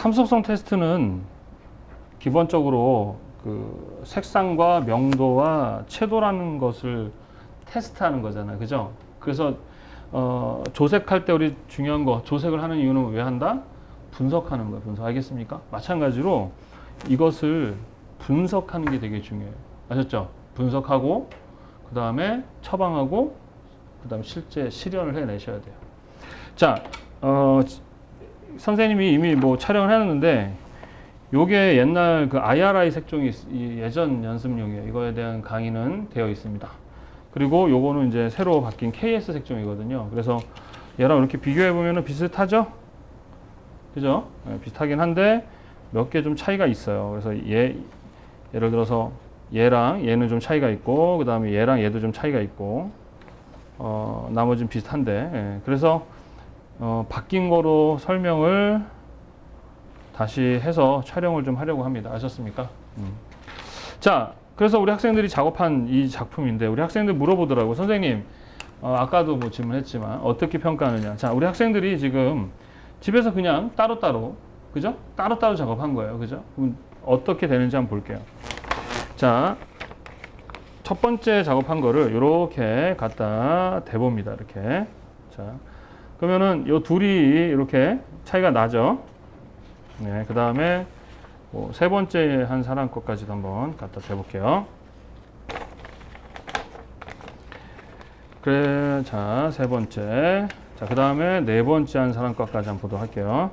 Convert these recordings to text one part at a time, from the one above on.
삼속성 테스트는 기본적으로 그 색상과 명도와 채도라는 것을 테스트하는 거잖아요. 그죠? 그래서 조색할 때 우리 중요한 거, 조색을 하는 이유는 왜 한다? 분석하는 거예요. 분석. 알겠습니까? 마찬가지로 이것을 분석하는 게 되게 중요해요. 아셨죠? 분석하고 그 다음에 처방하고 그 다음에 실제 실현을 해내셔야 돼요. 자, 선생님이 이미 뭐 촬영을 해놨는데 요게 옛날 그 IRI 색종이 예전 연습용이에요. 이거에 대한 강의는 되어 있습니다. 그리고 요거는 이제 새로 바뀐 KS 색종이거든요. 그래서 얘랑 이렇게 비교해 보면은 비슷하죠? 그죠? 네, 비슷하긴 한데 몇 개 좀 차이가 있어요. 그래서 예를 들어서 얘랑 얘는 좀 차이가 있고 그 다음에 얘랑 얘도 좀 차이가 있고 나머지는 비슷한데 예, 그래서 바뀐 거로 설명을 다시 해서 촬영을 좀 하려고 합니다. 아셨습니까? 자, 그래서 우리 학생들이 작업한 이 작품인데 우리 학생들 물어보더라고. 선생님, 아까도 뭐 질문했지만 어떻게 평가하느냐. 자, 우리 학생들이 지금 집에서 그냥 따로따로, 그죠? 따로따로 작업한 거예요. 그죠? 그럼 어떻게 되는지 한번 볼게요. 자, 첫 번째 작업한 거를 이렇게 갖다 대봅니다. 이렇게. 자, 그러면은 요 둘이 이렇게 차이가 나죠? 네, 그 다음에 세 번째 한 사람 것까지도 한번 갖다 대볼게요. 그래, 자, 세 번째. 자, 그 다음에 네 번째 한 사람 것까지 한번 보도록 할게요.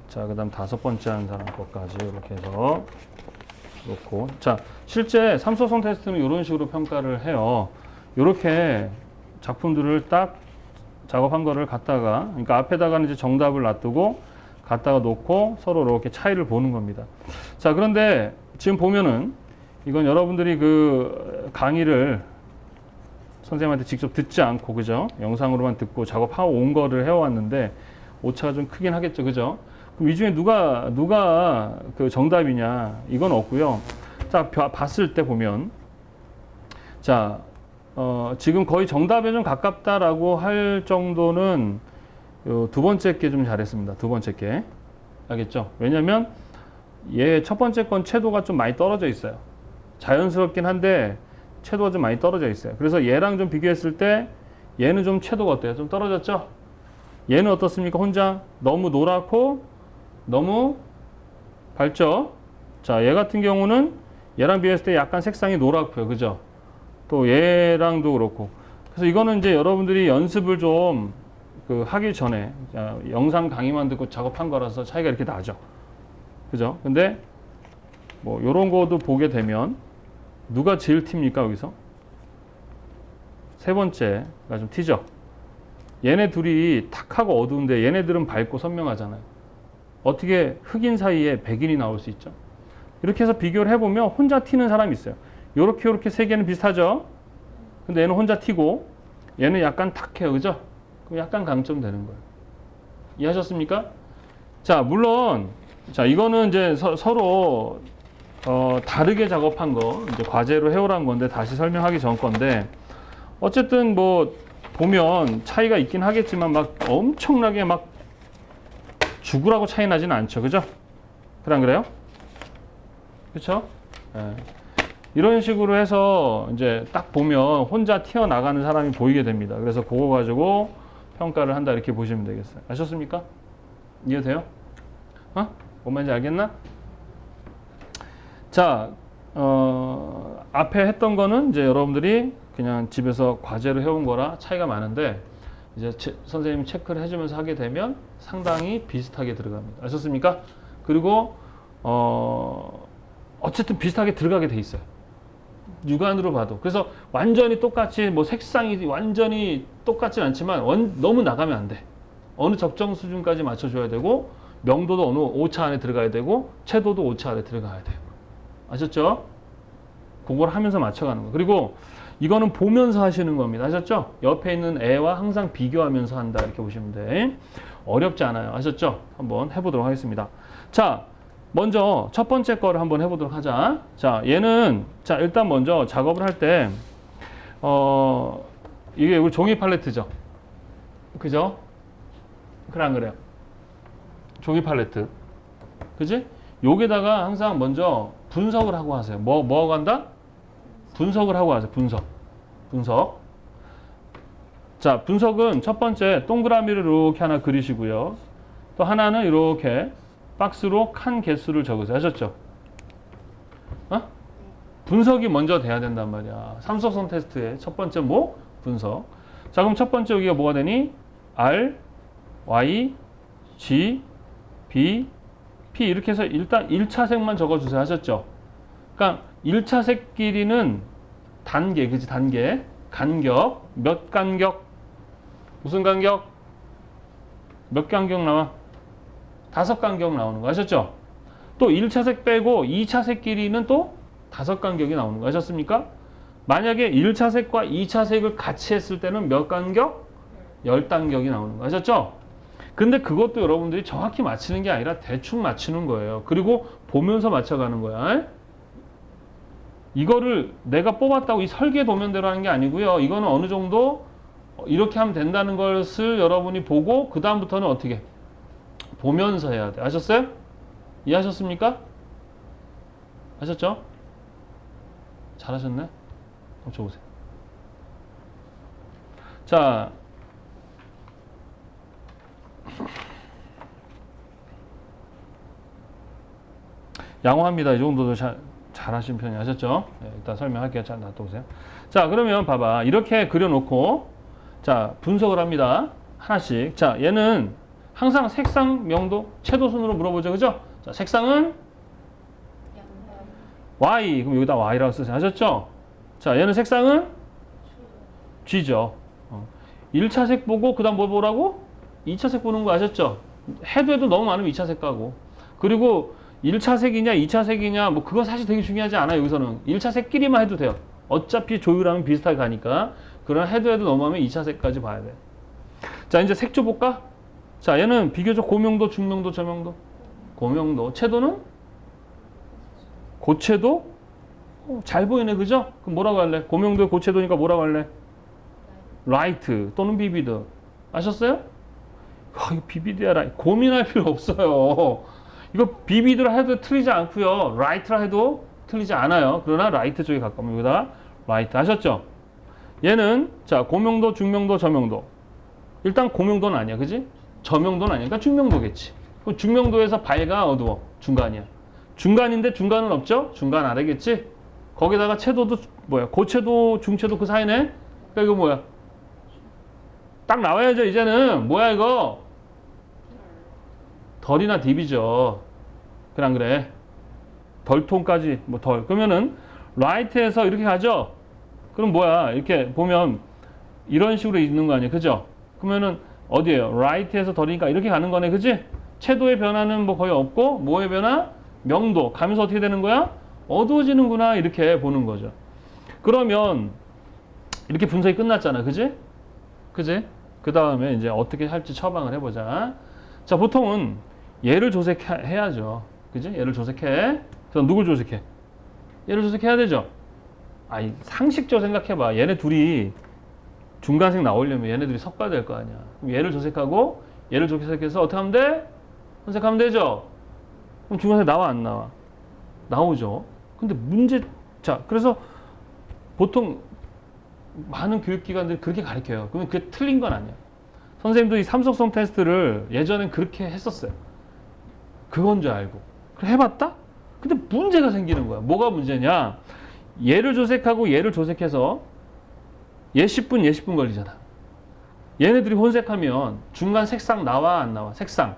자, 그 다음 다섯 번째 한 사람 것까지 이렇게 해서 놓고. 자, 실제 삼소성 테스트는 이런 식으로 평가를 해요. 이렇게 작품들을 딱 작업한 거를 갖다가, 그러니까 앞에다가는 이제 정답을 놔두고 갖다가 놓고 서로 이렇게 차이를 보는 겁니다. 자, 그런데 지금 보면은 이건 여러분들이 그 강의를 선생님한테 직접 듣지 않고, 그죠? 영상으로만 듣고 작업하고 온 거를 해왔는데 오차가 좀 크긴 하겠죠, 그죠? 그럼 이 중에 누가 그 정답이냐? 이건 없고요. 자, 봤을 때 보면, 자, 지금 거의 정답에 좀 가깝다라고 할 정도는 요 두 번째 게 좀 잘했습니다. 두 번째 게. 알겠죠? 왜냐면 얘 첫 번째 건 채도가 좀 많이 떨어져 있어요. 자연스럽긴 한데 채도가 좀 많이 떨어져 있어요. 그래서 얘랑 좀 비교했을 때 얘는 좀 채도가 어때요? 좀 떨어졌죠? 얘는 어떻습니까? 혼자 너무 노랗고 너무 밝죠? 자, 얘 같은 경우는 얘랑 비교했을 때 약간 색상이 노랗고요. 그죠? 또 얘랑도 그렇고. 그래서 이거는 이제 여러분들이 연습을 좀 하기 전에 영상 강의만 듣고 작업한 거라서 차이가 이렇게 나죠. 그죠? 근데 뭐 요런 거도 보게 되면 누가 제일 튑니까 여기서? 세 번째가 좀 튀죠. 얘네 둘이 탁하고 어두운데 얘네들은 밝고 선명하잖아요. 어떻게 흑인 사이에 백인이 나올 수 있죠? 이렇게 해서 비교를 해보면 혼자 튀는 사람이 있어요. 요렇게 세 개는 비슷하죠? 근데 얘는 혼자 튀고 얘는 약간 탁해요. 그죠? 그럼 약간 강점 되는 거예요. 이해하셨습니까? 자, 물론 자, 이거는 이제 서로 다르게 작업한 거 이제 과제로 해오란 건데 다시 설명하기 전 건데 어쨌든 뭐 보면 차이가 있긴 하겠지만 막 엄청나게 막 죽으라고 차이 나지는 않죠. 그죠? 그래 안 그래요? 그렇죠? 네. 이런 식으로 해서 이제 딱 보면 혼자 튀어나가는 사람이 보이게 됩니다. 그래서 그거 가지고 평가를 한다 이렇게 보시면 되겠어요. 아셨습니까? 이해돼요? 뭔 말인지 알겠나? 자, 앞에 했던 거는 이제 여러분들이 그냥 집에서 과제로 해온 거라 차이가 많은데 이제 선생님이 체크를 해주면서 하게 되면 상당히 비슷하게 들어갑니다. 아셨습니까? 그리고 어쨌든 비슷하게 들어가게 돼 있어요. 육안으로 봐도. 그래서 완전히 똑같이 뭐 색상이 완전히 똑같진 않지만 너무 나가면 안 돼. 어느 적정 수준까지 맞춰줘야 되고 명도도 어느 오차 안에 들어가야 되고 채도도 오차 안에 들어가야 돼요. 아셨죠? 그걸 하면서 맞춰가는 거. 그리고 이거는 보면서 하시는 겁니다. 아셨죠? 옆에 있는 애와 항상 비교하면서 한다 이렇게 보시면 돼. 어렵지 않아요. 아셨죠? 한번 해보도록 하겠습니다. 자, 먼저 첫 번째 거를 한번 해보도록 하자. 자, 얘는 자 일단 먼저 작업을 할 때 이게 우리 종이 팔레트죠. 그죠? 그래 안 그래요? 종이 팔레트. 그지? 여기다가 항상 먼저 분석을 하고 하세요. 뭐 하고 한다? 분석을 하고 하세요. 분석. 자, 분석은 첫 번째 동그라미를 이렇게 하나 그리시고요. 또 하나는 이렇게 박스로 칸 개수를 적으세요. 하셨죠? 분석이 먼저 돼야 된단 말이야. 삼소성 테스트의 첫 번째 뭐? 분석. 자, 그럼 첫 번째 여기가 뭐가 되니? R, Y, G, B, P 이렇게 해서 일단 1차 색만 적어주세요. 하셨죠? 그러니까 1차 색 길이는 단계, 그치? 단계. 간격. 몇 간격? 무슨 간격? 몇 간격 나와? 5간격 나오는 거 아셨죠? 또 1차 색 빼고 2차 색 길이는 또 5간격이 나오는 거 아셨습니까? 만약에 1차 색과 2차 색을 같이 했을 때는 몇 간격? 10간격이 나오는 거 아셨죠? 근데 그것도 여러분들이 정확히 맞히는 게 아니라 대충 맞추는 거예요. 그리고 보면서 맞춰가는 거야. 이거를 내가 뽑았다고 이 설계 도면대로 하는 게 아니고요. 이거는 어느 정도 이렇게 하면 된다는 것을 여러분이 보고 그 다음부터는 어떻게? 보면서 해야 돼. 아셨어요? 이해하셨습니까? 아셨죠? 잘하셨네? 줘보세요. 자, 양호합니다. 이 정도도 잘하신 편이 하셨죠? 네, 일단 설명할게요. 자, 놔둬보세요. 자, 그러면 봐봐. 이렇게 그려놓고, 자, 분석을 합니다. 하나씩. 자, 얘는 항상 색상, 명도, 채도 순으로 물어보죠. 그죠? 자, 색상은 Y. 그럼 여기다 Y라고 쓰세요. 하셨죠? 자, 얘는 색상은 G죠. 1차 색 보고, 그 다음 뭐 보라고? 2차 색 보는 거 아셨죠? 해도 너무 많으면 2차 색 가고. 그리고 1차 색이냐, 2차 색이냐, 뭐, 그거 사실 되게 중요하지 않아요. 여기서는. 1차 색끼리만 해도 돼요. 어차피 조율하면 비슷하게 가니까. 그러나 해도 너무하면 2차 색까지 봐야 돼. 자, 이제 색조 볼까? 자, 얘는 비교적 고명도, 중명도, 저명도. 고명도. 채도는? 고채도? 잘 보이네, 그죠? 그럼 뭐라고 할래? 고명도에 고채도니까 뭐라고 할래? 라이트 또는 비비드. 아셨어요? 이거 비비드야, 라이트. 고민할 필요 없어요. 이거 비비드라 해도 틀리지 않고요. 라이트라 해도 틀리지 않아요. 그러나 라이트 쪽에 가까우면 여기다 라이트. 아셨죠? 얘는 자, 고명도, 중명도, 저명도. 일단 고명도는 아니야. 그지? 저명도는 아니야. 그러니까 중명도겠지. 그럼 중명도에서 밝아, 어두워? 중간이야. 중간인데 중간은 없죠? 중간 아래겠지? 거기다가 채도도 뭐야? 고채도, 중채도 그 사이네? 그러니까 이거 뭐야? 딱 나와야죠. 이제는 뭐야 이거? 덜이나 딥이죠. 그래 안 그래? 덜톤까지 뭐 덜. 그러면은 라이트에서 이렇게 가죠. 그럼 뭐야? 이렇게 보면 이런 식으로 있는 거 아니에요, 그죠? 그러면은 어디에요? 라이트에서 덜이니까 이렇게 가는 거네, 그지? 채도의 변화는 뭐 거의 없고 뭐의 변화? 명도. 가면서 어떻게 되는 거야? 어두워지는구나 이렇게 보는 거죠. 그러면 이렇게 분석이 끝났잖아, 그지? 그지? 그 다음에 이제 어떻게 할지 처방을 해보자. 자, 보통은 얘를 조색해야죠. 그지? 얘를 조색해. 그럼 누굴 조색해? 얘를 조색해야 되죠? 아니, 상식적으로 생각해봐. 얘네 둘이 중간색 나오려면 얘네들이 섞어야 될 거 아니야. 그럼 얘를 조색하고 얘를 조색해서 어떻게 하면 돼? 선색하면 되죠? 그럼 중간색 나와 안 나와? 나오죠. 근데 자, 그래서 보통 많은 교육기관들이 그렇게 가르쳐요. 그러면 그게 틀린 건 아니야. 선생님도 이 삼속성 테스트를 예전엔 그렇게 했었어요. 그건 줄 알고. 그래 해봤다? 근데 문제가 생기는 거야. 뭐가 문제냐? 얘를 조색하고 얘를 조색해서 얘 10분, 얘 10분 걸리잖아. 얘네들이 혼색하면 중간 색상 나와 안 나와? 색상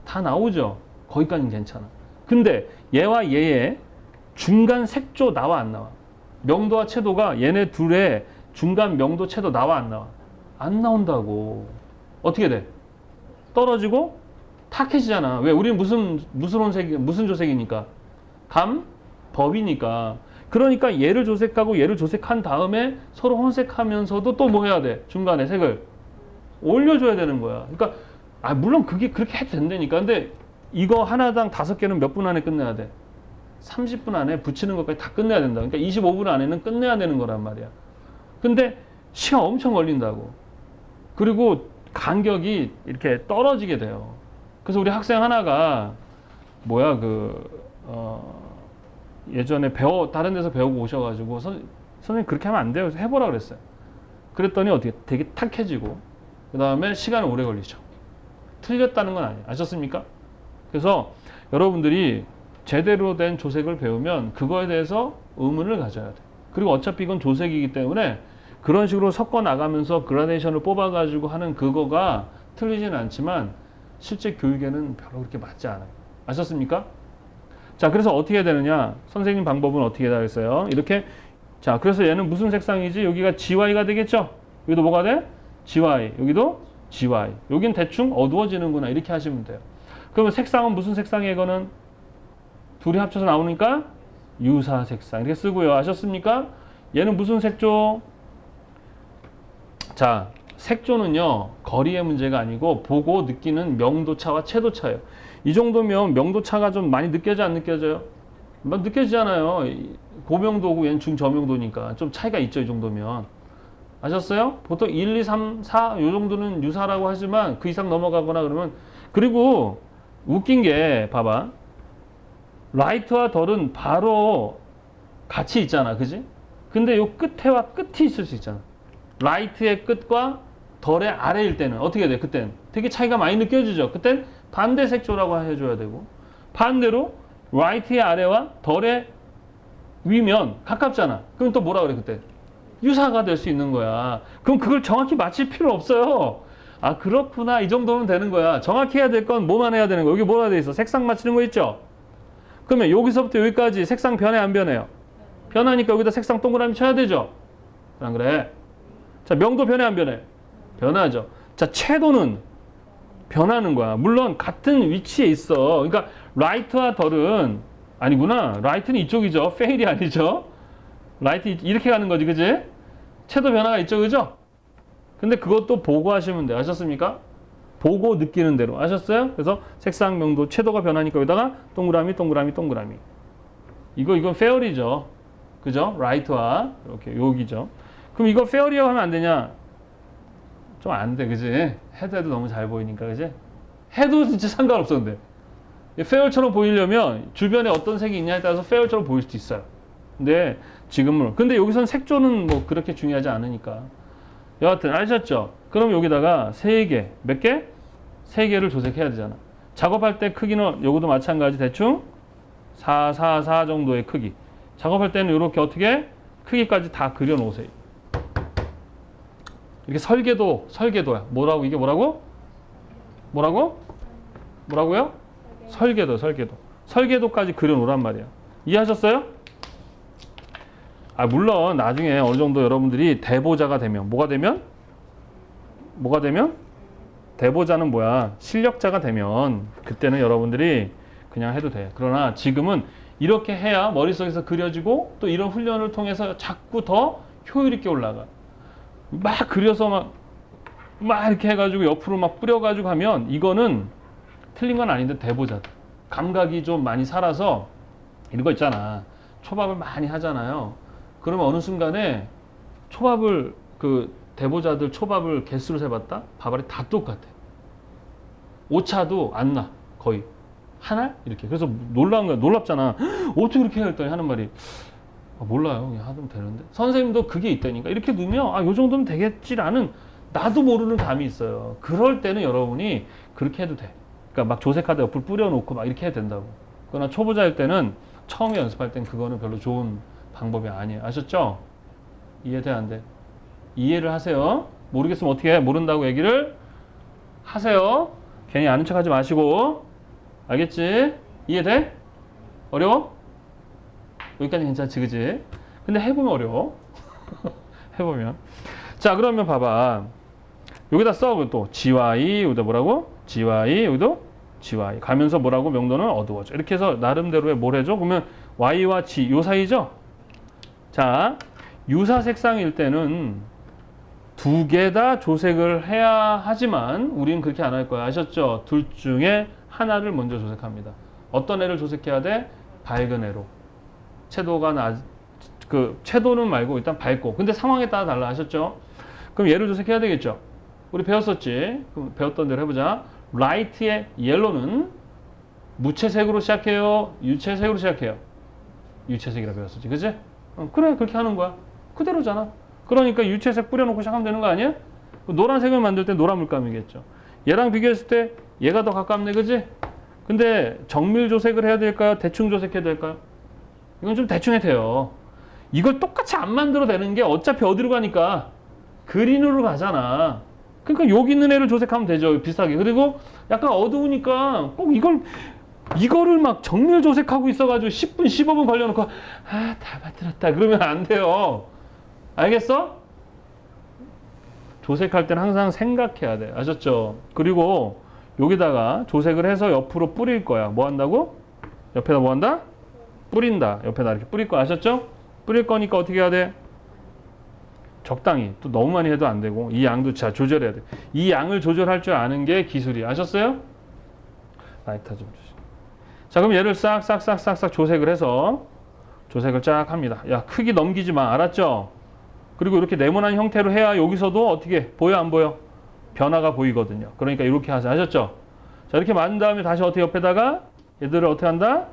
다 나오죠. 거기까지는 괜찮아. 근데 얘와 얘의 중간 색조 나와 안 나와? 명도와 채도가 얘네 둘의 중간 명도 채도 나와 안 나와? 안 나온다고. 어떻게 돼? 떨어지고 탁해지잖아. 왜? 우리는 무슨 조색이니까? 법이니까. 그러니까 얘를 조색하고 얘를 조색한 다음에 서로 혼색하면서도 또 뭐 해야 돼? 중간에 색을 올려줘야 되는 거야. 그러니까 물론 그게 그렇게 해도 된다니까. 근데 이거 하나당 5개는 몇 분 안에 끝내야 돼? 30분 안에 붙이는 것까지 다 끝내야 된다. 그러니까 25분 안에는 끝내야 되는 거란 말이야. 근데 시간 엄청 걸린다고. 그리고 간격이 이렇게 떨어지게 돼요. 그래서 우리 학생 하나가 뭐야 예전에 다른 데서 배우고 오셔가지고 선생님 그렇게 하면 안 돼요. 그래서 해보라 그랬어요. 그랬더니 어떻게 되게 탁해지고 그 다음에 시간이 오래 걸리죠. 틀렸다는 건 아니에요. 아셨습니까? 그래서 여러분들이 제대로 된 조색을 배우면 그거에 대해서 의문을 가져야 돼요. 그리고 어차피 이건 조색이기 때문에 그런 식으로 섞어 나가면서 그라데이션을 뽑아가지고 하는 그거가 틀리지는 않지만 실제 교육에는 별로 그렇게 맞지 않아요. 아셨습니까? 자, 그래서 어떻게 해야 되느냐? 선생님 방법은 어떻게 해야 되겠어요? 이렇게. 자, 그래서 얘는 무슨 색상이지? 여기가 GY가 되겠죠? 여기도 뭐가 돼? GY. 여기도 GY. 여긴 대충 어두워지는구나. 이렇게 하시면 돼요. 그러면 색상은 무슨 색상이에요? 이거는 둘이 합쳐서 나오니까 유사 색상. 이렇게 쓰고요. 아셨습니까? 얘는 무슨 색조? 자, 색조는요, 거리의 문제가 아니고 보고 느끼는 명도차와 채도차예요. 이 정도면 명도차가 좀 많이 느껴져, 안 느껴져요? 막 느껴지잖아요. 고명도고 얘는 중저명도니까 좀 차이가 있죠, 이 정도면. 아셨어요? 보통 1, 2, 3, 4, 이 정도는 유사라고 하지만 그 이상 넘어가거나 그러면. 그리고 웃긴 게, 봐봐. 라이트와 덜은 바로 같이 있잖아, 그지? 근데 요 끝에와 끝이 있을 수 있잖아. 라이트의 끝과 덜의 아래일 때는 어떻게 돼? 그땐 되게 차이가 많이 느껴지죠. 그땐 반대 색조라고 해줘야 되고, 반대로 라이트의 아래와 덜의 위면 가깝잖아. 그럼 또 뭐라 그래? 그때 유사가 될 수 있는 거야. 그럼 그걸 정확히 맞힐 필요 없어요. 아, 그렇구나, 이 정도면 되는 거야. 정확히 해야 될 건 뭐만 해야 되는 거야? 여기 뭐라 돼 있어? 색상 맞추는 거 있죠? 그러면 여기서부터 여기까지 색상 변해, 안 변해요? 변하니까 여기다 색상 동그라미 쳐야 되죠? 안 그래? 자, 명도 변해, 안 변해? 변하죠. 자, 채도는 변하는 거야. 물론 같은 위치에 있어. 그러니까 라이트와 덜은 아니구나. 라이트는 이쪽이죠. 페일이 아니죠. 라이트 이렇게 가는 거지, 그지? 채도 변화가 있죠, 그죠? 근데 그것도 보고 하시면 돼요. 아셨습니까? 보고 느끼는 대로. 아셨어요? 그래서 색상, 명도, 채도가 변하니까 여기다가 동그라미, 동그라미, 동그라미. 이건 페어리죠. 그죠? 라이트와 이렇게 여기죠. 그럼 이거 페어리라고 하면 안 되냐? 좀 안 돼, 그지? 해도 너무 잘 보이니까, 그지? 해도 진짜 상관없었는데. 페어처럼 보이려면 주변에 어떤 색이 있냐에 따라서 페어처럼 보일 수도 있어요. 근데 지금은, 근데 여기선 색조는 뭐 그렇게 중요하지 않으니까. 여하튼 아셨죠? 그럼 여기다가 3개, 몇 개? 3개를 조색해야 되잖아. 작업할 때 크기는 요것도 마찬가지 대충 4, 4, 4 정도의 크기. 작업할 때는 이렇게 어떻게 크기까지 다 그려 놓으세요. 이렇게 설계도야. 뭐라고, 이게 뭐라고? 뭐라고요? 설계도. 설계도까지 그려 놓으란 말이야. 이해하셨어요? 아, 물론 나중에 어느 정도 여러분들이 대보자가 되면, 뭐가 되면? 대보자는 뭐야? 실력자가 되면 그때는 여러분들이 그냥 해도 돼. 그러나 지금은 이렇게 해야 머릿속에서 그려지고 또 이런 훈련을 통해서 자꾸 더 효율 있게 올라가. 막 그려서 막 이렇게 해가지고 옆으로 막 뿌려가지고 하면 이거는 틀린 건 아닌데 대보자다. 감각이 좀 많이 살아서 이런 거 있잖아. 초밥을 많이 하잖아요. 그러면 어느 순간에 초밥을 대보자들 초밥을 개수를 세봤다? 밥알이 다 똑같아. 오차도 안 나. 거의. 하나? 이렇게. 그래서 놀라운 거야. 놀랍잖아. 어떻게 그렇게 해야 했더니 하는 말이 몰라요. 그냥 하면 되는데. 선생님도 그게 있다니까. 이렇게 넣으면 요 정도면 되겠지라는 나도 모르는 감이 있어요. 그럴 때는 여러분이 그렇게 해도 돼. 그러니까 막 조색하다 옆을 뿌려놓고 막 이렇게 해도 된다고. 그러나 초보자일 때는 처음에 연습할 땐 그거는 별로 좋은 방법이 아니에요. 아셨죠? 이해돼, 안 돼? 이해를 하세요. 모르겠으면 어떻게 해? 모른다고 얘기를 하세요. 괜히 아는 척 하지 마시고. 알겠지? 이해돼? 어려워? 여기까지 괜찮지, 그지? 근데 해보면 어려워. 해보면. 자, 그러면 봐봐. 여기다 써. 또 GY, 여기다 뭐라고? GY, 여기도 GY. 가면서 뭐라고? 명도는 어두워져. 이렇게 해서 나름대로의 뭘 해줘? 그러면 Y와 G, 요 사이죠? 자, 유사 색상일 때는 2개 다 조색을 해야 하지만 우리는 그렇게 안 할 거야. 아셨죠? 둘 중에 하나를 먼저 조색합니다. 어떤 애를 조색해야 돼? 밝은 애로. 채도가 채도는 말고 일단 밝고. 근데 상황에 따라 달라. 아셨죠? 그럼 얘를 조색해야 되겠죠? 우리 배웠었지? 그럼 배웠던 대로 해보자. light의 yellow는 무채색으로 시작해요? 유채색으로 시작해요? 유채색이라 배웠었지. 그치? 그래, 그렇게 하는 거야. 그대로잖아. 그러니까 유채색 뿌려놓고 시작하면 되는 거 아니야? 노란색을 만들 때 노란 물감이겠죠. 얘랑 비교했을 때 얘가 더 가깝네, 그지? 근데 정밀 조색을 해야 될까요? 대충 조색해야 될까요? 이건 좀 대충 해도 돼요. 이걸 똑같이 안 만들어도 되는 게 어차피 어디로 가니까 그린으로 가잖아. 그러니까 여기 있는 애를 조색하면 되죠. 비슷하게. 그리고 약간 어두우니까 꼭 이거를 막 정밀 조색하고 있어가지고 10분, 15분 걸려놓고 다 만들었다. 그러면 안 돼요. 알겠어? 조색할 때는 항상 생각해야 돼. 아셨죠? 그리고 여기다가 조색을 해서 옆으로 뿌릴 거야. 뭐 한다고? 옆에다 뭐 한다? 뿌린다. 옆에다 이렇게 뿌릴 거 아셨죠? 뿌릴 거니까 어떻게 해야 돼? 적당히. 또 너무 많이 해도 안 되고 이 양도 자 조절해야 돼. 이 양을 조절할 줄 아는 게 기술이야. 아셨어요? 라이터 좀 주시고. 자, 그럼 얘를 싹싹싹싹 조색을 해서 조색을 쫙 합니다. 야, 크기 넘기지 마. 알았죠? 그리고 이렇게 네모난 형태로 해야 여기서도 어떻게 보여 안 보여? 변화가 보이거든요. 그러니까 이렇게 하세요. 아셨죠? 자, 이렇게 만든 다음에 다시 어떻게 옆에다가 얘들을 어떻게 한다?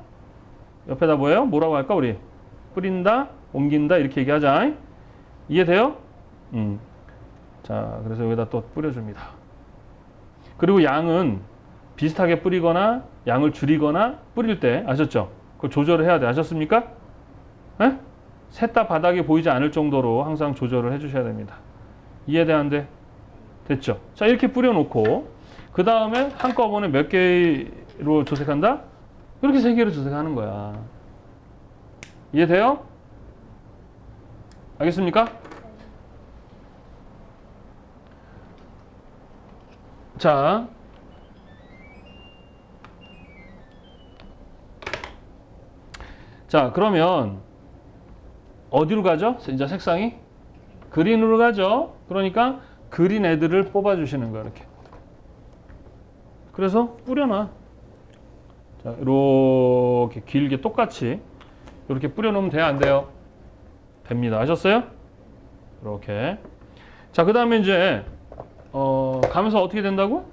옆에다 뭐예요? 뭐라고 할까 우리? 뿌린다, 옮긴다 이렇게 얘기하자. 이해돼요? 자, 그래서 여기다 또 뿌려줍니다. 그리고 양은 비슷하게 뿌리거나 양을 줄이거나 뿌릴 때 아셨죠? 그걸 조절을 해야 돼. 아셨습니까? 에? 셋 다 바닥에 보이지 않을 정도로 항상 조절을 해주셔야 됩니다. 이해돼안돼? 됐죠? 자, 이렇게 뿌려놓고 그 다음에 한꺼번에 몇 개로 조색한다? 이렇게 3개로 조색하는 거야. 이해돼요? 알겠습니까? 자, 그러면 어디로 가죠? 이제 색상이? 그린으로 가죠. 그러니까 그린 애들을 뽑아주시는 거야, 이렇게. 그래서 뿌려놔. 자, 이렇게 길게 똑같이 이렇게 뿌려놓으면 돼요, 안 돼요? 됩니다. 아셨어요? 이렇게. 자, 그 다음에 이제 가면서 어떻게 된다고?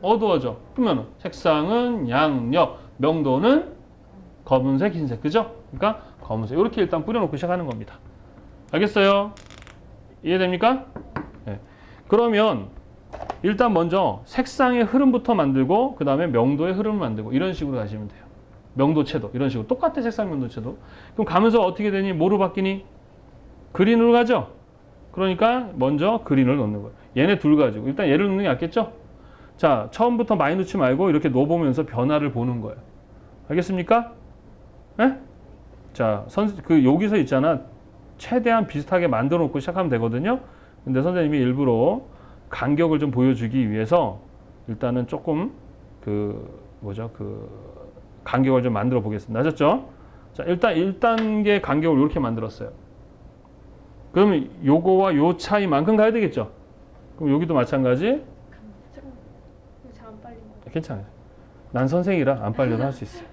어두워져. 그러면 색상은 양력, 명도는 검은색, 흰색, 그죠? 그러니까 검은색. 이렇게 일단 뿌려놓고 시작하는 겁니다. 알겠어요? 이해됩니까? 네. 그러면 일단 먼저 색상의 흐름부터 만들고 그 다음에 명도의 흐름을 만들고 이런 식으로 가시면 돼요. 명도채도 이런 식으로 똑같아. 색상 명도채도. 그럼 가면서 어떻게 되니? 뭐로 바뀌니? 그린으로 가죠? 그러니까 먼저 그린을 넣는 거예요. 얘네 둘 가지고 일단 얘를 넣는 게 낫겠죠? 자, 처음부터 많이 넣지 말고 이렇게 넣어보면서 변화를 보는 거예요. 알겠습니까? 네? 자, 여기서 있잖아. 최대한 비슷하게 만들어 놓고 시작하면 되거든요. 근데 선생님이 일부러 간격을 좀 보여주기 위해서 일단은 조금 간격을 좀 만들어 보겠습니다. 아셨죠? 자, 일단 1단계 간격을 이렇게 만들었어요. 그러면 요거와 요 차이만큼 가야 되겠죠? 그럼 여기도 마찬가지? 잘 안 빨린 거. 괜찮아요. 난 선생이라 안 빨려도 할 수 있어요.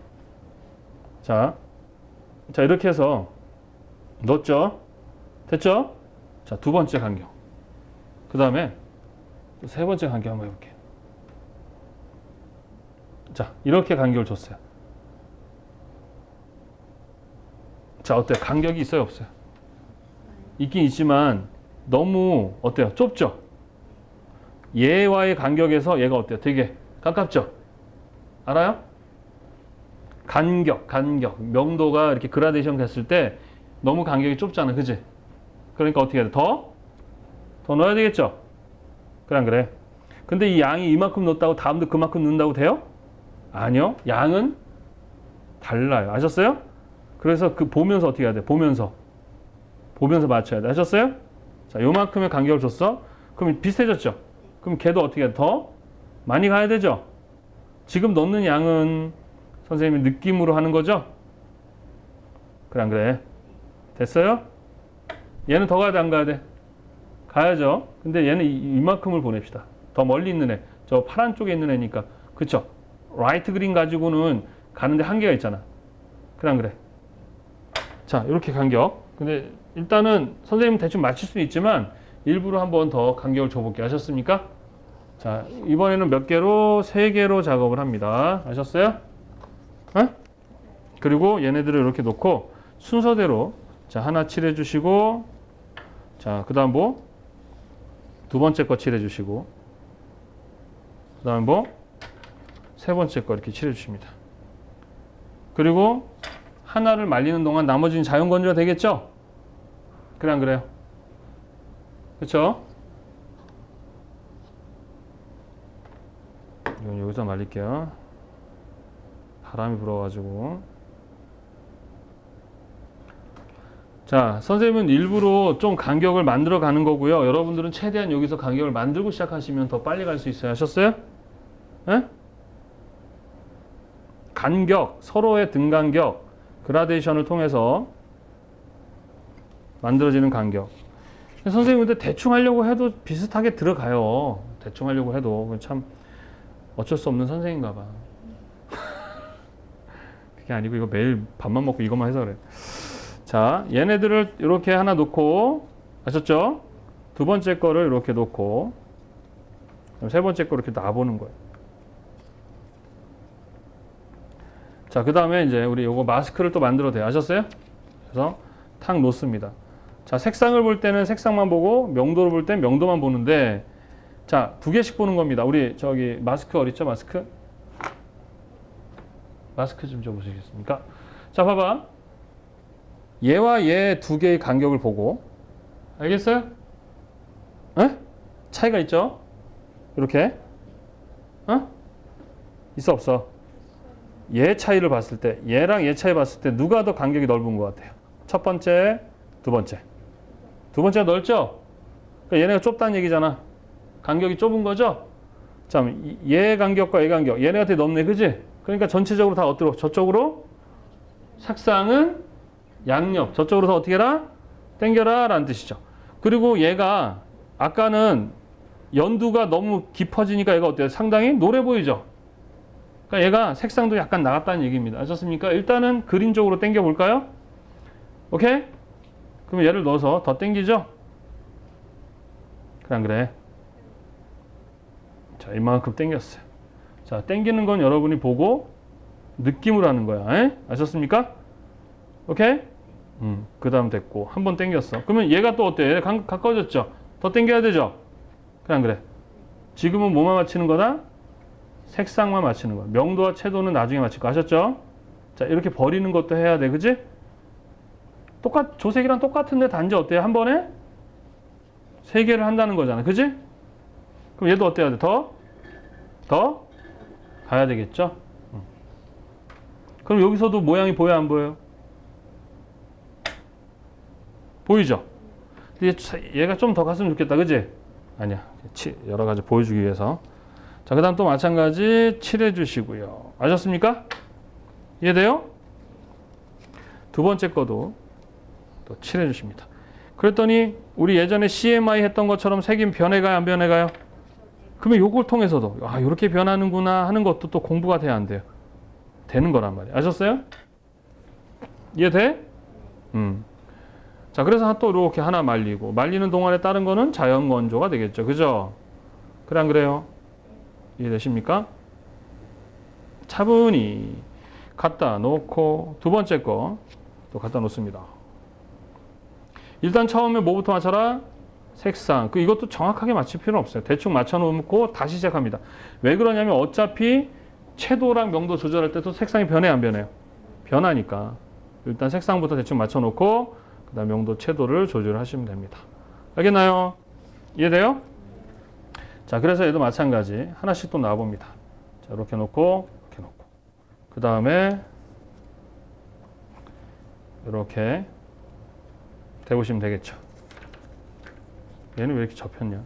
자, 이렇게 해서 넣었죠? 됐죠? 자, 2번째 간격. 그 다음에 3번째 간격 한번 해볼게요. 자, 이렇게 간격을 줬어요. 자, 어때요? 간격이 있어요, 없어요? 있긴 있지만 너무 어때요? 좁죠? 얘와의 간격에서 얘가 어때요? 되게 가깝죠? 알아요? 간격. 명도가 이렇게 그라데이션 됐을 때 너무 간격이 좁잖아. 그지? 그러니까 어떻게 해야 돼? 더 넣어야 되겠죠? 그래, 안 그래? 근데 이 양이 이만큼 넣었다고 다음도 그만큼 넣는다고 돼요? 아니요. 양은 달라요. 아셨어요? 그래서 보면서 어떻게 해야 돼? 보면서 맞춰야 돼. 아셨어요? 자, 요만큼의 간격을 줬어. 그럼 비슷해졌죠? 그럼 걔도 어떻게 해야 돼? 더 많이 가야 되죠? 지금 넣는 양은 선생님이 느낌으로 하는 거죠? 그래, 안 그래? 됐어요? 얘는 더 가야 돼, 안 가야 돼? 가야죠. 근데 얘는 이만큼을 보냅시다. 더 멀리 있는 애. 저 파란 쪽에 있는 애니까. 그쵸? 라이트 그린 가지고는 가는데 한계가 있잖아. 그래, 안 그래? 자, 이렇게 간격. 근데 일단은 선생님 대충 맞출 수는 있지만 일부러 한번 더 간격을 줘볼게요. 아셨습니까? 자, 이번에는 몇 개로? 3개로 작업을 합니다. 아셨어요? 어? 그리고 얘네들을 이렇게 놓고 순서대로 자, 하나 칠해 주시고 자, 그다음 뭐? 두 번째 거 칠해 주시고 그다음 뭐? 세 번째 거 이렇게 칠해 주십니다. 그리고 하나를 말리는 동안 나머지는 자연 건조가 되겠죠? 그래 안 그래요? 그렇죠? 이건 여기서 말릴게요. 바람이 불어가지고. 자, 선생님은 일부러 좀 간격을 만들어 가는 거고요. 여러분들은 최대한 여기서 간격을 만들고 시작하시면 더 빨리 갈 수 있어요. 아셨어요? 에? 간격, 서로의 등간격, 그라데이션을 통해서 만들어지는 간격. 선생님 근데 대충 하려고 해도 비슷하게 들어가요. 대충 하려고 해도 참 어쩔 수 없는 선생인가 봐. 그게 아니고 이거 매일 밥만 먹고 이것만 해서 그래. 자, 얘네들을 이렇게 하나 놓고 아셨죠? 두 번째 거를 이렇게 놓고 세 번째 거 이렇게 놔보는 거예요. 자, 그 다음에 이제 우리 요거 마스크를 또 만들어도 돼요. 아셨어요? 그래서 탁 놓습니다. 자, 색상을 볼 때는 색상만 보고 명도를 볼 땐 명도만 보는데 자, 2개씩 보는 겁니다. 우리 저기 마스크 어딨죠? 마스크? 마스크 좀 줘보시겠습니까? 자, 봐봐. 얘와 얘 2개의 간격을 보고 알겠어요? 에? 차이가 있죠? 이렇게 어? 있어 없어? 얘 차이를 봤을 때 얘랑 얘 차이 봤을 때 누가 더 간격이 넓은 것 같아요? 첫 번째, 두 번째. 두 번째가 넓죠? 그러니까 얘네가 좁다는 얘기잖아. 간격이 좁은 거죠? 자, 얘 간격과 얘 간격 얘네가 되게 넓네, 그지? 그러니까 전체적으로 다 어디로? 저쪽으로 색상은 양옆 저쪽으로 더 어떻게 해라? 당겨라 라는 뜻이죠. 그리고 얘가 아까는 연두가 너무 깊어지니까 얘가 어때요? 상당히 노래 보이죠? 그러니까 얘가 색상도 약간 나갔다는 얘기입니다. 아셨습니까? 일단은 그린 쪽으로 당겨 볼까요? 오케이? 그럼 얘를 넣어서 더 당기죠? 그래 안 그래? 자, 이만큼 당겼어요. 자, 당기는 건 여러분이 보고 느낌으로 하는 거야. 에? 아셨습니까? 오케이? 그 다음 됐고 한 번 당겼어. 그러면 얘가 또 어때요? 얘 가까워졌죠? 더 당겨야 되죠? 그래 안 그래? 지금은 뭐만 맞추는 거다? 색상만 맞추는 거야. 명도와 채도는 나중에 맞출 거 아셨죠? 자, 이렇게 버리는 것도 해야 돼. 그지? 조색이랑 똑같은데 단지 어때요? 한 번에 3개를 한다는 거잖아. 그지? 그럼 얘도 어때야 돼? 더 가야 되겠죠? 그럼 여기서도 모양이 보여 안 보여요? 보이죠? 근데 얘가 좀 더 갔으면 좋겠다. 그지? 아니야. 여러 가지 보여주기 위해서. 자, 그 다음 또 마찬가지 칠해 주시고요. 아셨습니까? 이해돼요? 두 번째 거도 또 칠해 주십니다. 그랬더니 우리 예전에 CMI 했던 것처럼 색이 변해가요? 안 변해가요? 그러면 요걸 통해서도 이렇게 변하는구나 하는 것도 또 공부가 돼야 안 돼요? 되는 거란 말이에요. 아셨어요? 이해돼? 자, 그래서 또 이렇게 하나 말리고 말리는 동안에 다른 거는 자연 건조가 되겠죠. 그죠? 그래 안 그래요? 이해되십니까? 차분히 갖다 놓고 두 번째 거 또 갖다 놓습니다. 일단 처음에 뭐부터 맞춰라? 색상. 이것도 정확하게 맞출 필요는 없어요. 대충 맞춰놓고 다시 시작합니다. 왜 그러냐면 어차피 채도랑 명도 조절할 때도 색상이 변해 안 변해요? 변하니까. 일단 색상부터 대충 맞춰놓고 그 다음 명도 채도를 조절하시면 됩니다. 알겠나요? 이해돼요? 자, 그래서 얘도 마찬가지 하나씩 또 놔봅니다. 자, 이렇게 놓고 이렇게 놓고 그 다음에 이렇게 대보시면 되겠죠. 얘는 왜 이렇게 접혔냐?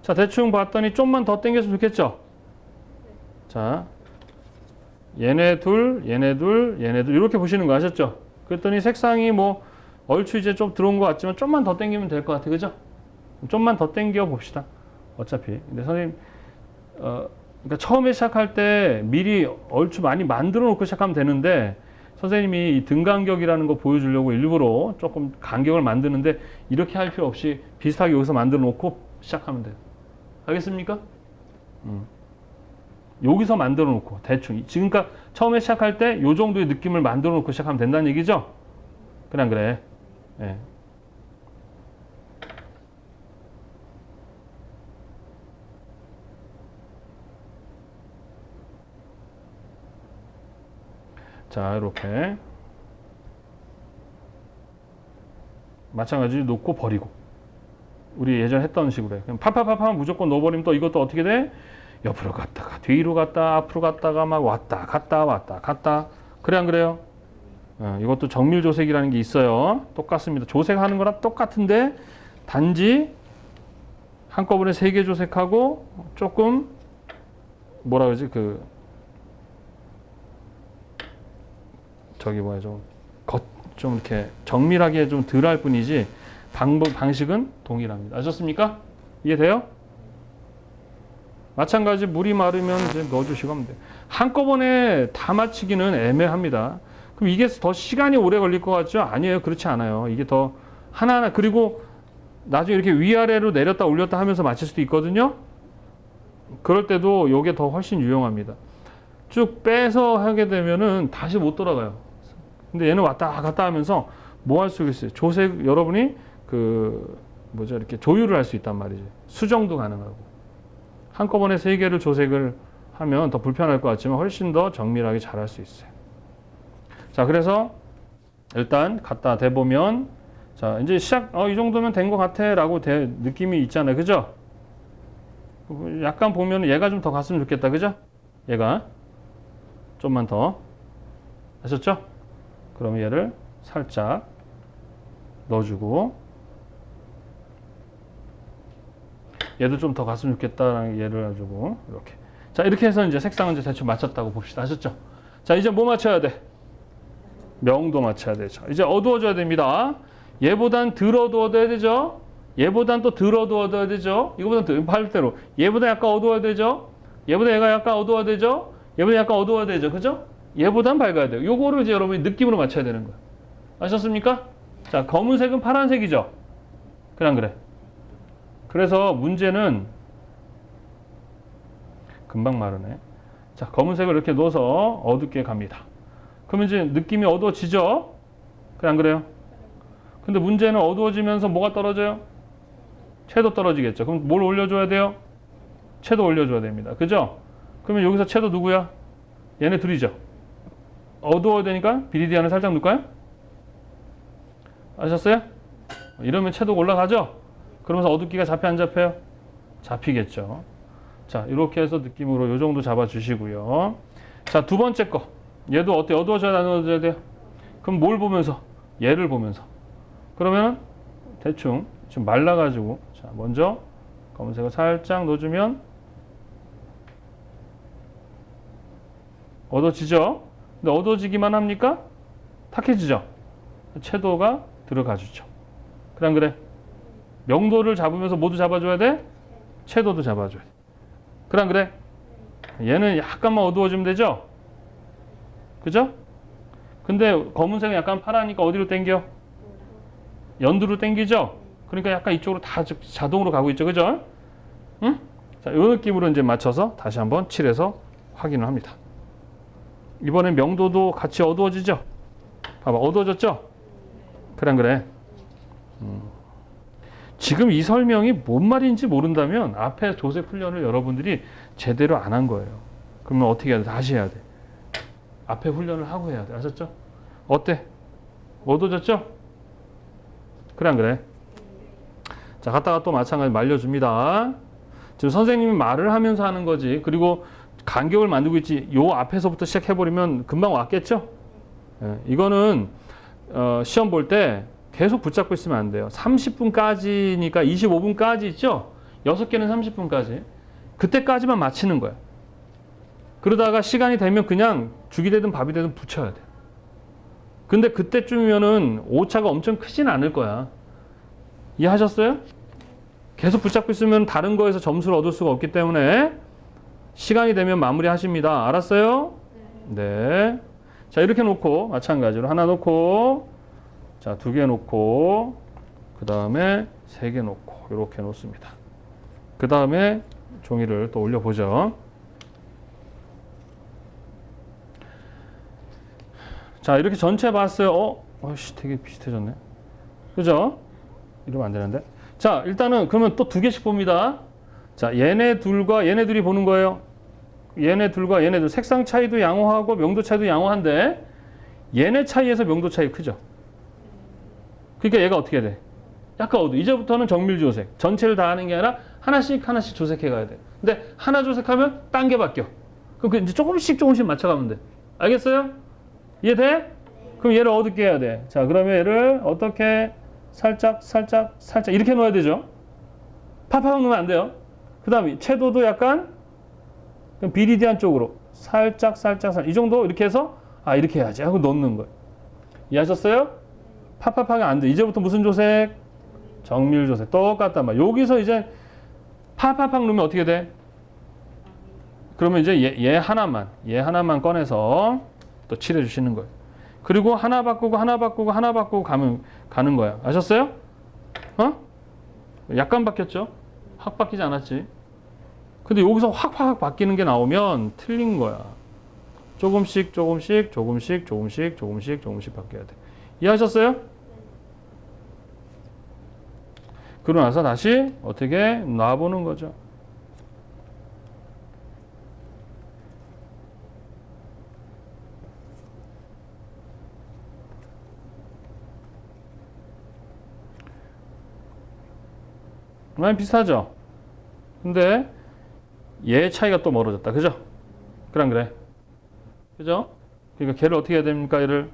자, 대충 봤더니 좀만 더 당겼으면 좋겠죠? 자, 얘네 둘, 얘네 둘, 얘네 둘 이렇게 보시는 거 아셨죠? 그랬더니 색상이 뭐 얼추 이제 좀 들어온 것 같지만 좀만 더 당기면 될 것 같아요. 그죠? 좀만 더 당겨 봅시다. 어차피. 근데 선생님, 그러니까 처음에 시작할 때 미리 얼추 많이 만들어 놓고 시작하면 되는데 선생님이 이 등간격이라는 거 보여주려고 일부러 조금 간격을 만드는데 이렇게 할 필요 없이 비슷하게 여기서 만들어 놓고 시작하면 돼요. 알겠습니까? 여기서 만들어 놓고 대충 지금까 처음에 시작할 때 요 정도의 느낌을 만들어 놓고 시작하면 된다는 얘기죠? 그냥 그래. 예. 자, 이렇게 마찬가지로 놓고 버리고 우리 예전에 했던 식으로 해. 그냥 팍팍팍팍 무조건 넣어버리면 또 이것도 어떻게 돼? 옆으로 갔다가 뒤로 갔다 앞으로 갔다가 막 왔다 갔다 그래 안 그래요? 이것도 정밀 조색이라는 게 있어요. 똑같습니다. 조색하는 거랑 똑같은데 단지 한꺼번에 3개 조색하고 조금 뭐라 그러지 저기 뭐야 좀 이렇게 정밀하게 좀 덜 할 뿐이지 방식은 동일합니다. 아셨습니까? 이해돼요? 마찬가지 물이 마르면 이제 넣어주시고 하면 돼요. 한꺼번에 다 맞히기는 애매합니다. 그럼 이게 더 시간이 오래 걸릴 것 같죠? 아니에요. 그렇지 않아요. 이게 더 하나하나 그리고 나중에 이렇게 위아래로 내렸다 올렸다 하면서 맞힐 수도 있거든요. 그럴 때도 이게 더 훨씬 유용합니다. 쭉 빼서 하게 되면은 다시 못 돌아가요. 근데 얘는 왔다 갔다 하면서 뭐 할 수 있어요? 조색 여러분이 이렇게 조율을 할 수 있단 말이죠. 수정도 가능하고. 한꺼번에 3개를 조색을 하면 더 불편할 것 같지만 훨씬 더 정밀하게 잘 할 수 있어요. 자, 그래서 일단 갖다 대보면 자, 이제 시작 이 정도면 된 것 같아 라고 느낌이 있잖아요. 그죠? 약간 보면 얘가 좀 더 갔으면 좋겠다. 그죠? 얘가 좀만 더 아셨죠? 그러면 얘를 살짝 넣어주고 얘도 좀 더 갔으면 좋겠다라는 얘를 해주고 이렇게 자 이렇게 해서 이제 색상은 이제 대충 맞췄다고 봅시다. 아셨죠? 자 이제 뭐 맞춰야 돼? 명도 맞춰야 되죠. 이제 어두워져야 됩니다. 얘보단 덜 어두워져야 되죠. 얘보단 또 덜 어두워져야 되죠. 이거보다 더 반대로 얘보다 약간 어두워야 되죠. 얘보다 얘가 약간 어두워야 되죠. 얘보다 약간 어두워야 되죠. 그죠? 얘보단 밝아야 돼요. 요거를 이제 여러분이 느낌으로 맞춰야 되는 거예요. 아셨습니까? 자 검은색은 파란색이죠. 그냥 그래. 그래서 문제는 금방 마르네. 자, 검은색을 이렇게 넣어서 어둡게 갑니다. 그러면 이제 느낌이 어두워지죠? 그냥 그래요? 근데 문제는 어두워지면서 뭐가 떨어져요? 채도 떨어지겠죠. 그럼 뭘 올려줘야 돼요? 채도 올려줘야 됩니다. 그죠? 그러면 여기서 채도 누구야? 얘네 둘이죠. 어두워야 되니까 비리디안을 살짝 넣을까요? 아셨어요? 이러면 채도가 올라가죠? 그러면서 어둡기가 잡혀 안 잡혀요? 잡히겠죠. 자, 이렇게 해서 느낌으로 요 정도 잡아주시고요. 자, 두 번째 거. 얘도 어때요? 어두워져야 안 어두워져야 돼요? 그럼 뭘 보면서? 얘를 보면서. 그러면 대충 지금 말라가지고 자, 먼저 검은색을 살짝 넣어주면 어두워지죠? 근데 어두워지기만 합니까? 탁해지죠? 채도가 들어가주죠. 그냥 그래. 명도를 잡으면서 모두 잡아줘야 돼? 채도도 잡아줘야 돼. 그냥 그래. 얘는 약간만 어두워지면 되죠? 그죠? 근데 검은색은 약간 파라니까 어디로 당겨? 연두로 당기죠? 그러니까 약간 이쪽으로 다 자동으로 가고 있죠. 그죠? 응? 자, 이 느낌으로 이제 맞춰서 다시 한번 칠해서 확인을 합니다. 이번엔 명도도 같이 어두워지죠? 봐봐, 어두워졌죠? 그냥 그래. 지금 이 설명이 뭔 말인지 모른다면 앞에 조색 훈련을 여러분들이 제대로 안 한 거예요. 그러면 어떻게 해야 돼? 다시 해야 돼. 앞에 훈련을 하고 해야 돼. 아셨죠? 어때? 어두워졌죠? 그래 안 그래? 자, 갔다가 또 마찬가지 말려줍니다. 지금 선생님이 말을 하면서 하는 거지. 그리고 간격을 만들고 있지. 요 앞에서부터 시작해버리면 금방 왔겠죠? 예, 이거는 시험 볼 때 계속 붙잡고 있으면 안 돼요. 30분까지니까 25분까지 있죠? 6개는 30분까지. 그때까지만 맞히는 거야. 그러다가 시간이 되면 그냥 죽이 되든 밥이 되든 붙여야 돼. 근데 그때쯤이면은 오차가 엄청 크진 않을 거야. 이해하셨어요? 계속 붙잡고 있으면 다른 거에서 점수를 얻을 수가 없기 때문에 시간이 되면 마무리 하십니다. 알았어요? 네. 자, 이렇게 놓고 마찬가지로 하나 놓고 자, 2개 놓고 그 다음에 3개 놓고 이렇게 놓습니다. 그 다음에 종이를 또 올려보죠. 자, 이렇게 전체 봤어요. 어이씨, 되게 비슷해졌네. 그죠? 이러면 안 되는데. 자, 일단은 그러면 또 두 개씩 봅니다. 자, 얘네 둘과 얘네 둘이 보는 거예요. 얘네 둘과 얘네 둘. 색상 차이도 양호하고 명도 차이도 양호한데 얘네 차이에서 명도 차이 크죠. 그러니까 얘가 어떻게 돼? 약간 어두워. 이제부터는 정밀 조색. 전체를 다 하는 게 아니라 하나씩 하나씩 조색해 가야 돼. 근데 하나 조색하면 딴 게 바뀌어. 그럼 그 이제 조금씩 맞춰가면 돼. 알겠어요? 이해돼? 그럼 얘를 어둡게 해야 돼. 자, 그러면 얘를 어떻게 살짝 이렇게 놓아야 되죠. 팍팍 놓으면 안 돼요. 그 다음에 채도도 약간 비리디안 쪽으로 살짝 이 정도 이렇게 해서 이렇게 해야지 하고 넣는 거예요. 이해하셨어요? 팍팍하게 안 돼. 이제부터 무슨 조색? 정밀 조색. 똑같단 말이야. 여기서 이제 팍팍 놓으면 어떻게 돼? 그러면 이제 얘 하나만 꺼내서 또 칠해 주시는 거예요. 그리고 하나 바꾸고 가는 거야. 아셨어요? 약간 바뀌었죠? 확 바뀌지 않았지? 근데 여기서 확 바뀌는 게 나오면 틀린 거야. 조금씩 바뀌어야 돼. 이해하셨어요? 그러고 나서 다시 어떻게 놔보는 거죠. 많이 비슷하죠? 근데 얘 차이가 또 멀어졌다. 그죠? 그래. 그죠? 그러니까 걔를 어떻게 해야 됩니까? 얘를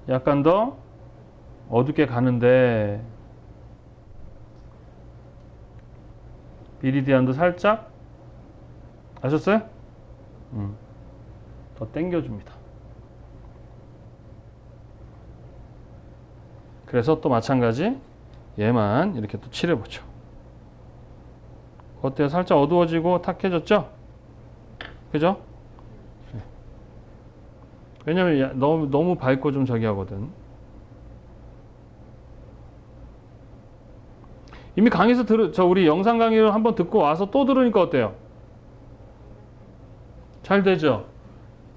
약간 더 어둡게 가는데 비리디안도 살짝 아셨어요? 더 당겨줍니다. 그래서 또 마찬가지 얘만 이렇게 또 칠해보죠. 어때요? 살짝 어두워지고 탁해졌죠? 그죠? 왜냐면 너무 밝고 좀 저기 하거든. 이미 강의에서 우리 영상 강의를 한번 듣고 와서 또 들으니까 어때요? 잘 되죠?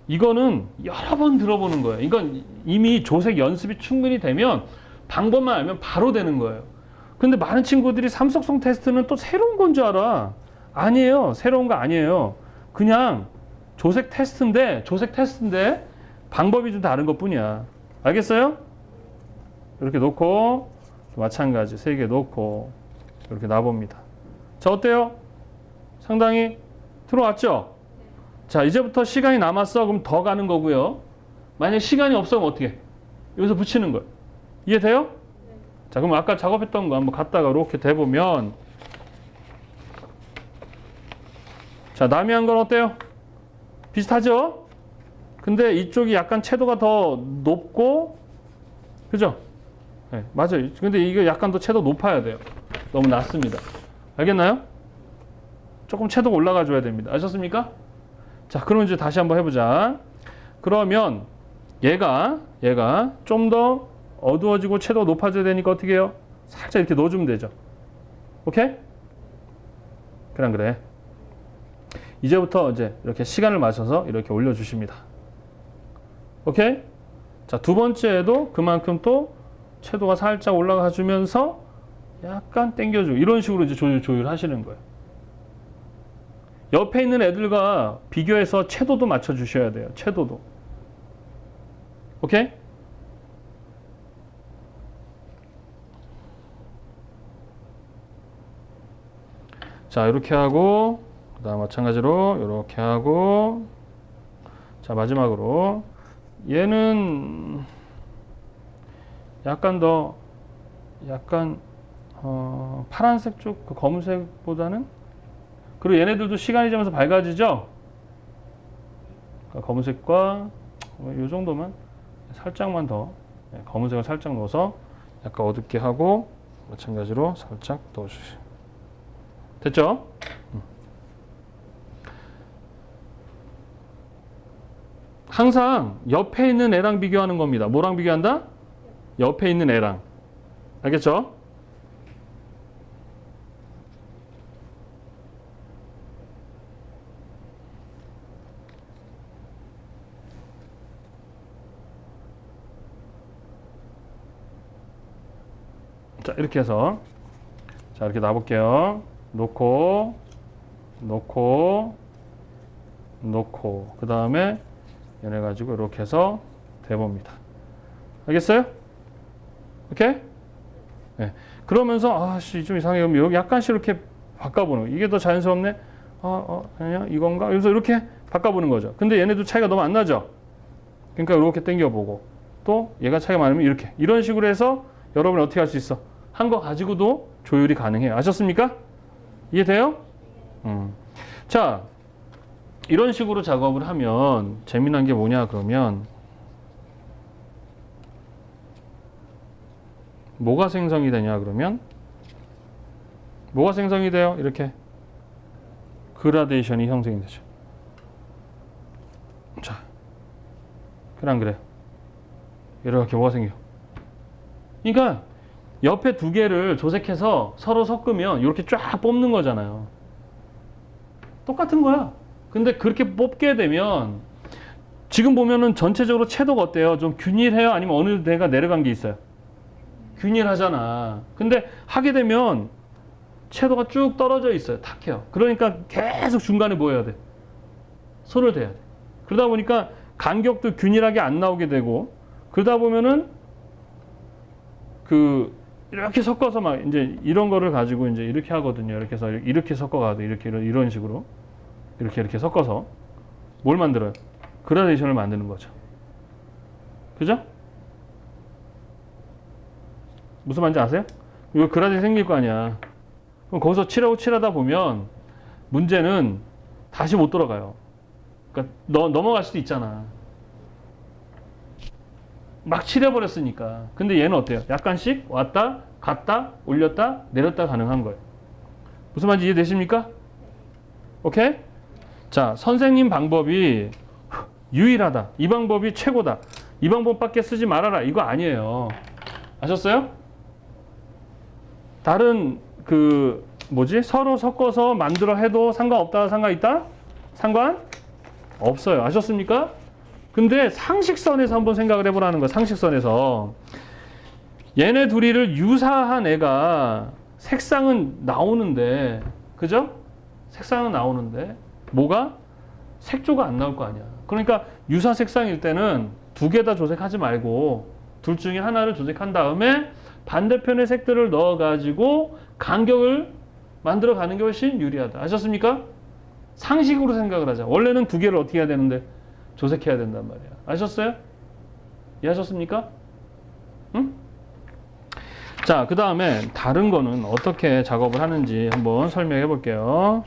이거는 여러 번 들어보는 거예요. 이건 이미 조색 연습이 충분히 되면 방법만 알면 바로 되는 거예요. 근데 많은 친구들이 삼속성 테스트는 또 새로운 건 줄 알아. 아니에요. 새로운 거 아니에요. 그냥 조색 테스트인데 방법이 좀 다른 것 뿐이야. 알겠어요? 이렇게 놓고 마찬가지 3개 놓고 이렇게 놔봅니다. 자, 어때요? 상당히 들어왔죠? 자, 이제부터 시간이 남았어. 그럼 더 가는 거고요. 만약에 시간이 없으면 어떻게? 여기서 붙이는 거예요. 이해돼요? 네. 자, 그럼 아까 작업했던 거 한번 갖다가 이렇게 대보면 자, 남이 한 건 어때요? 비슷하죠? 근데 이쪽이 약간 채도가 더 높고 그죠? 네, 맞아요. 근데 이거 약간 더 채도 높아야 돼요. 너무 낮습니다. 알겠나요? 조금 채도가 올라가 줘야 됩니다. 아셨습니까? 자, 그러면 이제 다시 한번 해보자. 그러면 얘가 좀 더 어두워지고 채도가 높아져야 되니까 어떻게 해요? 살짝 이렇게 넣어주면 되죠. 오케이? 그래. 이제부터 이제 이렇게 시간을 맞춰서 이렇게 올려주십니다. 오케이? 자, 두 번째에도 그만큼 또 채도가 살짝 올라가 주면서 약간 당겨주고 이런 식으로 이제 조율하시는 거예요. 옆에 있는 애들과 비교해서 채도도 맞춰주셔야 돼요. 채도도. 오케이? 자, 이렇게 하고 그다음 마찬가지로 이렇게 하고 자, 마지막으로 얘는 약간 더 파란색 쪽 그 검은색보다는 그리고 얘네들도 시간이 지나면서 밝아지죠. 그러니까 검은색과 이 정도만 살짝만 더 검은색을 살짝 넣어서 약간 어둡게 하고 마찬가지로 살짝 넣어주세요. 됐죠? 항상 옆에 있는 애랑 비교하는 겁니다. 뭐랑 비교한다? 옆에 있는 애랑. 알겠죠? 자, 이렇게 해서 자, 이렇게 놔볼게요. 놓고 그 다음에 얘네 가지고 이렇게 해서 대봅니다. 알겠어요? 오케이? 네. 그러면서 아씨 좀 이상해. 그럼 여기 약간씩 이렇게 바꿔보는 거. 이게 더 자연스럽네. 아니야 이건가? 그래서 이렇게 바꿔보는 거죠. 근데 얘네도 차이가 너무 안 나죠. 그러니까 이렇게 당겨보고 또 얘가 차이가 많으면 이렇게 이런 식으로 해서 여러분이 어떻게 할 수 있어? 한 거 가지고도 조율이 가능해요. 아셨습니까? 이해돼요? 자, 이런 식으로 작업을 하면 재미난 게 뭐냐 그러면 뭐가 생성이 되냐 그러면 뭐가 생성이 돼요? 이렇게 그라데이션이 형성이 되죠. 자, 그래 안 그래요? 이렇게 뭐가 생겨? 그러니까 옆에 두 개를 조색해서 서로 섞으면 이렇게 쫙 뽑는 거잖아요. 똑같은 거야. 근데 그렇게 뽑게 되면 지금 보면은 전체적으로 채도가 어때요? 좀 균일해요? 아니면 어느 데가 내려간 게 있어요? 균일하잖아. 근데 하게 되면 채도가 쭉 떨어져 있어요. 탁해요. 그러니까 계속 중간에 뭐 해야 돼? 손을 대야 돼. 그러다 보니까 간격도 균일하게 안 나오게 되고 그러다 보면은 이렇게 섞어서 막 이제 이런 거를 가지고 이제 이렇게 하거든요. 이렇게 해서 이렇게 섞어가도 이렇게 이런 식으로 이렇게 섞어서 뭘 만들어요? 그라데이션을 만드는 거죠. 그죠? 무슨 말인지 아세요? 이거 그라데이션 생길 거 아니야. 그럼 거기서 칠하다 보면 문제는 다시 못 돌아가요. 그러니까 넘어갈 수도 있잖아. 막 칠해버렸으니까. 근데 얘는 어때요? 약간씩 왔다 갔다 올렸다 내렸다 가능한 거예요. 무슨 말인지 이해되십니까? 오케이? 자, 선생님 방법이 유일하다. 이 방법이 최고다. 이 방법밖에 쓰지 말아라. 이거 아니에요. 아셨어요? 다른 서로 섞어서 만들어 해도 상관없다, 상관있다? 상관없어요. 아셨습니까? 근데 상식선에서 한번 생각을 해보라는 거야. 상식선에서. 얘네 둘이를 유사한 애가 색상은 나오는데, 그죠? 색상은 나오는데, 뭐가? 색조가 안 나올 거 아니야. 그러니까 유사 색상일 때는 두 개 다 조색하지 말고 둘 중에 하나를 조색한 다음에 반대편의 색들을 넣어가지고 간격을 만들어 가는 게 훨씬 유리하다. 아셨습니까? 상식으로 생각을 하자. 원래는 두 개를 어떻게 해야 되는데? 조색해야 된단 말이야. 아셨어요? 이해하셨습니까? 응? 자, 그 다음에 다른 거는 어떻게 작업을 하는지 한번 설명해 볼게요.